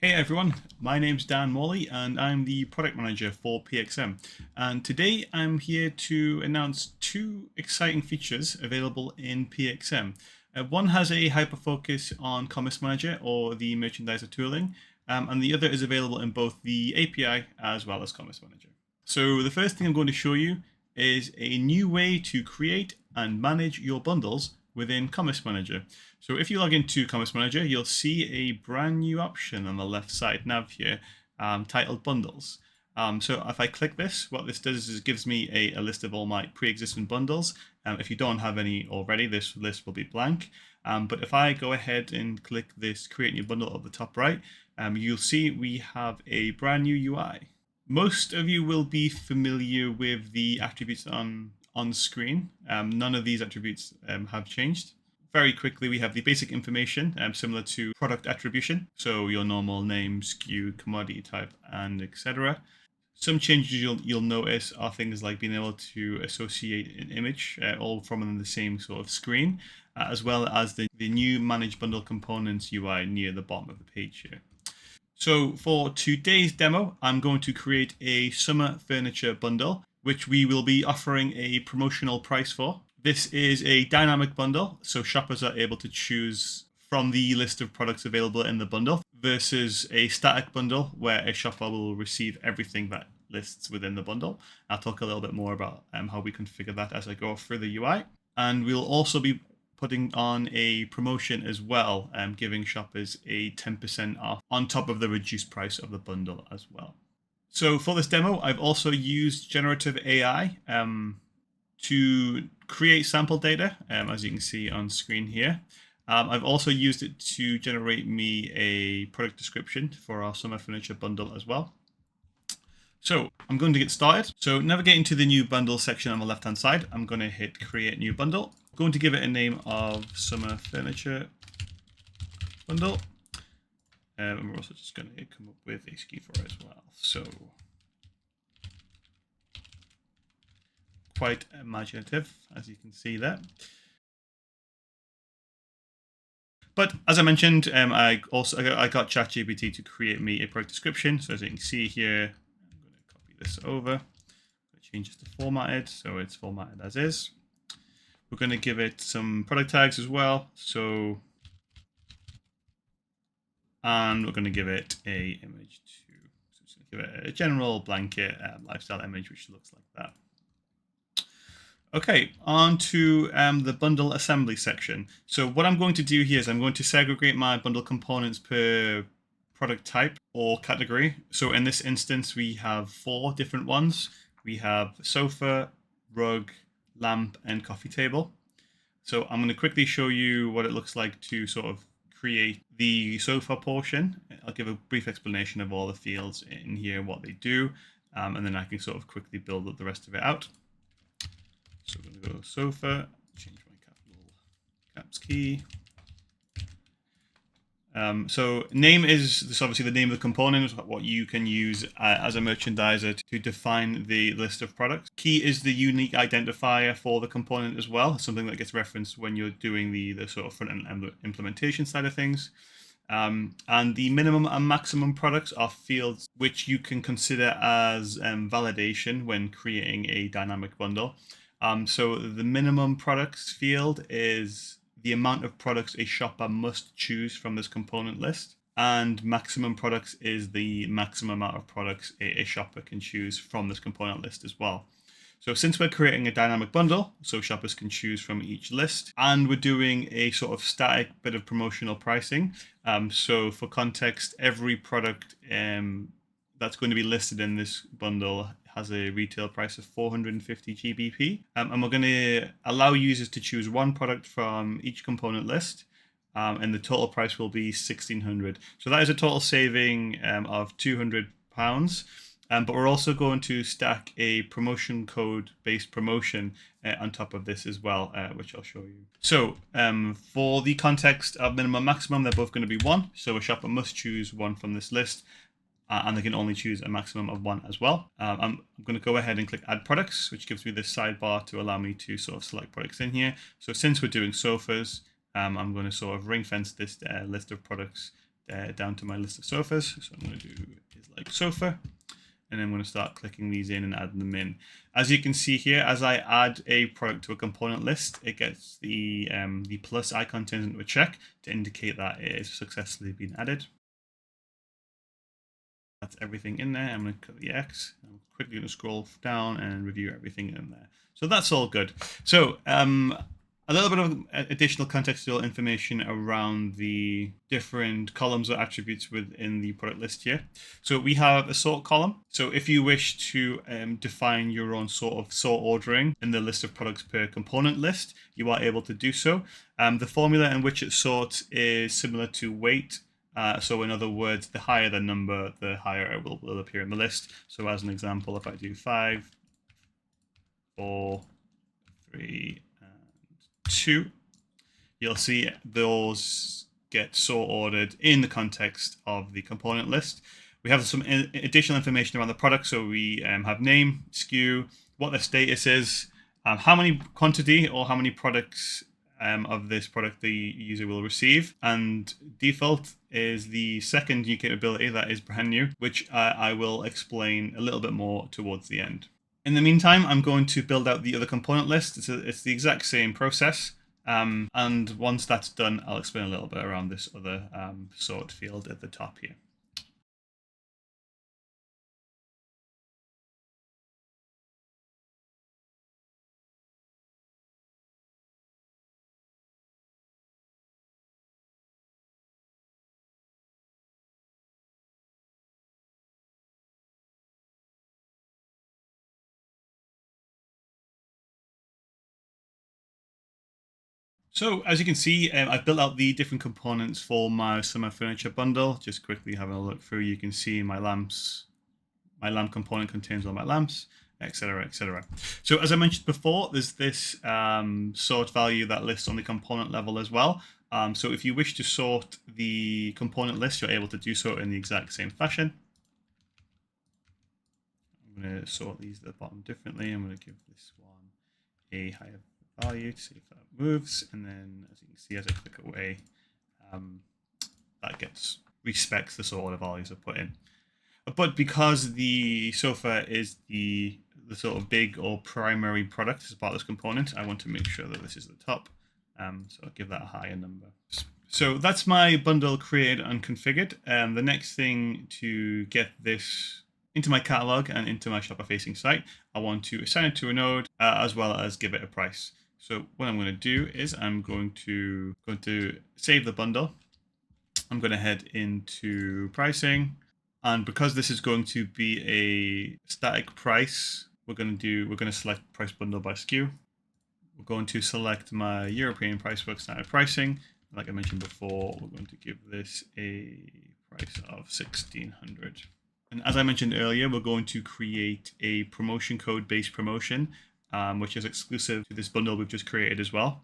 Hey everyone, my name's Dan Moly and I'm the product manager for PXM. And today I'm here to announce two exciting features available in PXM. One has a hyper focus on Commerce Manager or the merchandiser tooling, and the other is available in both the API as well as Commerce Manager. So the first thing I'm going to show you is a new way to create and manage your bundles within Commerce Manager. So if you log into Commerce Manager, you'll see a brand new option on the left side nav here titled Bundles. So if I click this, what this does is it gives me a list of all my pre-existing bundles. If you don't have any already, this list will be blank. But if I go ahead and click this Create New Bundle at the top right, you'll see we have a brand new UI. Most of you will be familiar with the attributes on screen. None of these attributes have changed. Very quickly, we have the basic information similar to product attribution. So your normal name, SKU, commodity type, and etc. Some changes you'll notice are things like being able to associate an image all from the same sort of screen, as well as the new Manage Bundle Components UI near the bottom of the page here. So for today's demo, I'm going to create a summer furniture bundle, which we will be offering a promotional price for. This is a dynamic bundle, so shoppers are able to choose from the list of products available in the bundle versus a static bundle where a shopper will receive everything that lists within the bundle. I'll talk a little bit more about how we configure that as I go through the UI. And we'll also be putting on a promotion as well, giving shoppers a 10% off on top of the reduced price of the bundle as well. So for this demo, I've also used generative AI to create sample data, as you can see on screen here. I've also used it to generate me a product description for our summer furniture bundle as well. So I'm going to get started. So navigating to the new bundle section on the left-hand side, I'm going to hit create new bundle. I'm going to give it a name of summer furniture bundle. And we're also just going to come up with a SKU for it as well. So quite imaginative, as you can see there. But as I mentioned, I got ChatGPT to create me a product description. So as you can see here, I'm going to copy this over, change this to formatted, so it's formatted as is. We're going to give it some product tags as well. So, and we're going to give it a image too. So just going to give it a general blanket lifestyle image, which looks like that. Okay, on to the bundle assembly section. So what I'm going to do here is I'm going to segregate my bundle components per product type or category. So in this instance, we have 4 different ones. We have sofa, rug, lamp, and coffee table. So I'm going to quickly show you what it looks like to sort of create the sofa portion. I'll give a brief explanation of all the fields in here, what they do, and then I can sort of quickly build up the rest of it out. So I'm going to go sofa, change my caps key. So name is this obviously the name of the component, what you can use as a merchandiser to define the list of products. Key is the unique identifier for the component as well, something that gets referenced when you're doing the sort of front-end implementation side of things. And the minimum and maximum products are fields which you can consider as validation when creating a dynamic bundle. So the minimum products field is the amount of products a shopper must choose from this component list, and maximum products is the maximum amount of products a shopper can choose from this component list as well. So since we're creating a dynamic bundle, so shoppers can choose from each list, and we're doing a sort of static bit of promotional pricing. So for context, every product that's going to be listed in this bundle has a retail price of 450 GBP. And we're going to allow users to choose one product from each component list. And the total price will be 1,600. So that is a total saving of £200. But we're also going to stack a promotion code based promotion on top of this as well, which I'll show you. So for the context of minimum maximum, they're both going to be 1. So a shopper must choose one from this list. And they can only choose a maximum of 1 as well. I'm going to go ahead and click Add Products, which gives me this sidebar to allow me to sort of select products in here. So since we're doing sofas, I'm going to sort of ring fence this list of products down to my list of sofas. So I'm going to do is like sofa, and I'm going to start clicking these in and adding them in. As you can see here, as I add a product to a component list, it gets the plus icon turns into a check to indicate that it has successfully been added. That's everything in there. I'm going to click the X. I'm quickly going to scroll down and review everything in there. So that's all good. So a little bit of additional contextual information around the different columns or attributes within the product list here. So we have a sort column. So if you wish to define your own sort of sort ordering in the list of products per component list, you are able to do so. The formula in which it sorts is similar to weight. So in other words, the higher the number, the higher it will appear in the list. So as an example, if I do 5, 4, 3, and 2, you'll see those get sort ordered in the context of the component list. We have some additional information around the product. So we have name, SKU, what their status is, how many quantity or how many products of this product the user will receive, and default is the second new capability that is brand new, which I will explain a little bit more towards the end. In the meantime, I'm going to build out the other component list. It's the exact same process, and once that's done, I'll explain a little bit around this other sort field at the top here. So as you can see, I've built out the different components for my summer furniture bundle. Just quickly having a look through, you can see my lamps. My lamp component contains all my lamps, etc., etc. So as I mentioned before, there's this sort value that lists on the component level as well. So if you wish to sort the component list, you're able to do so in the exact same fashion. I'm going to sort these at the bottom differently. I'm going to give this one a higher value to see if that moves, and then as you can see, as I click away, that gets respecs the sort of values I've put in. But because the sofa is the sort of big or primary product as part of this component, I want to make sure that this is the top. So I'll give that a higher number. So that's my bundle created and configured. The next thing to get this into my catalog and into my shopper facing site, I want to assign it to a node as well as give it a price. So what I'm going to do is I'm going to save the bundle. I'm going to head into pricing. And because this is going to be a static price, we're going to select price bundle by SKU. We're going to select my European price book standard pricing. Like I mentioned before, we're going to give this a price of 1,600. And as I mentioned earlier, we're going to create a promotion code based promotion, which is exclusive to this bundle we've just created as well.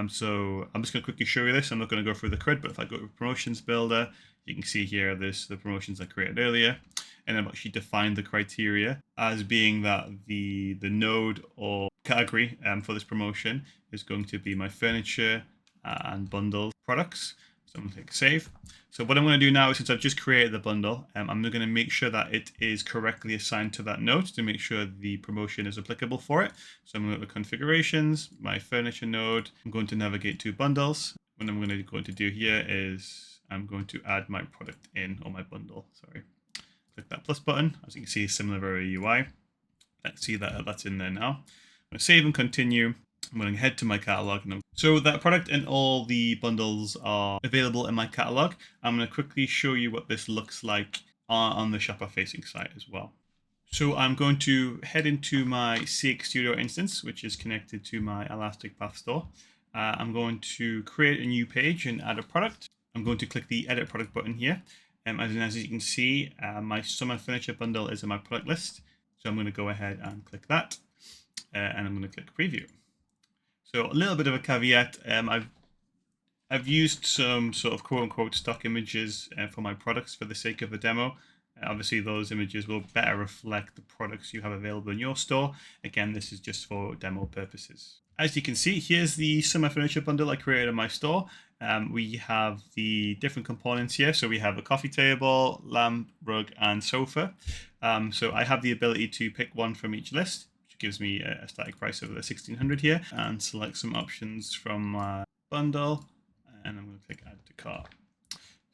So I'm just going to quickly show you this. I'm not going to go through the CRUD, but if I go to Promotions Builder, you can see here there's the promotions I created earlier. And I've actually defined the criteria as being that the node or category for this promotion is going to be my furniture and bundle products. So I'm going to click Save. So what I'm going to do now is, since I've just created the bundle, I'm going to make sure that it is correctly assigned to that node to make sure the promotion is applicable for it. So I'm going to go to Configurations, my furniture node. I'm going to navigate to Bundles. What I'm going to do here is I'm going to add my product in, or my bundle, sorry. Click that plus button. As you can see, similar very UI. Let's see that that's in there now. I'm going to save and continue. I'm going to head to my catalog. So that product and all the bundles are available in my catalog. I'm going to quickly show you what this looks like on the shopper facing site as well. So I'm going to head into my CX Studio instance, which is connected to my Elastic Path store. I'm going to create a new page and add a product. I'm going to click the edit product button here. As you can see, my summer furniture bundle is in my product list. So I'm going to go ahead and click that. And I'm going to click preview. So a little bit of a caveat, I've used some sort of quote-unquote stock images for my products for the sake of the demo. Obviously, those images will better reflect the products you have available in your store. Again, this is just for demo purposes. As you can see, here's the summer furniture bundle I created in my store. We have the different components here. So we have a coffee table, lamp, rug, and sofa. So I have the ability to pick one from each list, which gives me a static price of the 1600 here, and select some options from my bundle. And I'm going to click add to cart.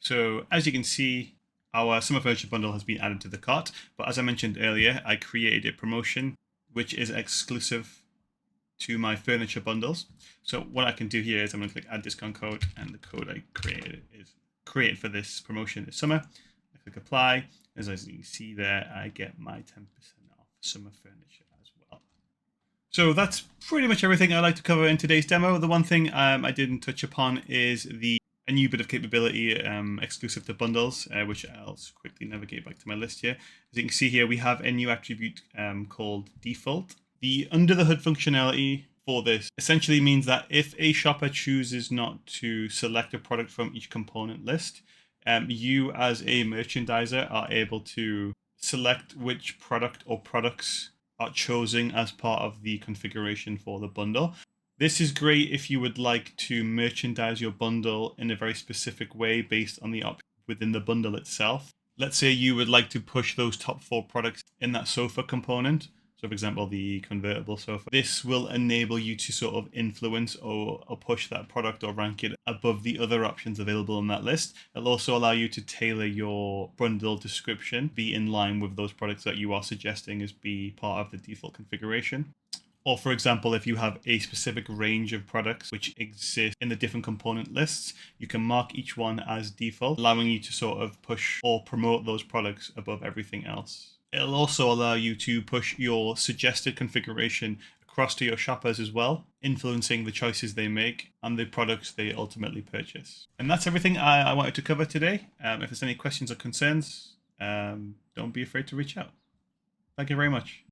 So as you can see, our summer furniture bundle has been added to the cart. But as I mentioned earlier, I created a promotion which is exclusive to my furniture bundles. So what I can do here is I'm going to click add discount code, and the code I created is created for this promotion this summer. I click apply. As you can see there, I get my 10% off summer furniture as well. So that's pretty much everything I'd like to cover in today's demo. The one thing I didn't touch upon is a new bit of capability exclusive to bundles, which I'll quickly navigate back to my list here. As you can see here, we have a new attribute called default. The under the hood functionality for this essentially means that if a shopper chooses not to select a product from each component list, you as a merchandiser are able to select which product or products are chosen as part of the configuration for the bundle. This is great if you would like to merchandise your bundle in a very specific way based on the option within the bundle itself. Let's say you would like to push those top 4 products in that sofa component. So for example, the convertible sofa. This will enable you to sort of influence or push that product or rank it above the other options available on that list. It'll also allow you to tailor your bundle description, be in line with those products that you are suggesting as be part of the default configuration. Or for example, if you have a specific range of products which exist in the different component lists, you can mark each one as default, allowing you to sort of push or promote those products above everything else. It'll also allow you to push your suggested configuration across to your shoppers as well, influencing the choices they make and the products they ultimately purchase. And that's everything I wanted to cover today. If there's any questions or concerns, don't be afraid to reach out. Thank you very much.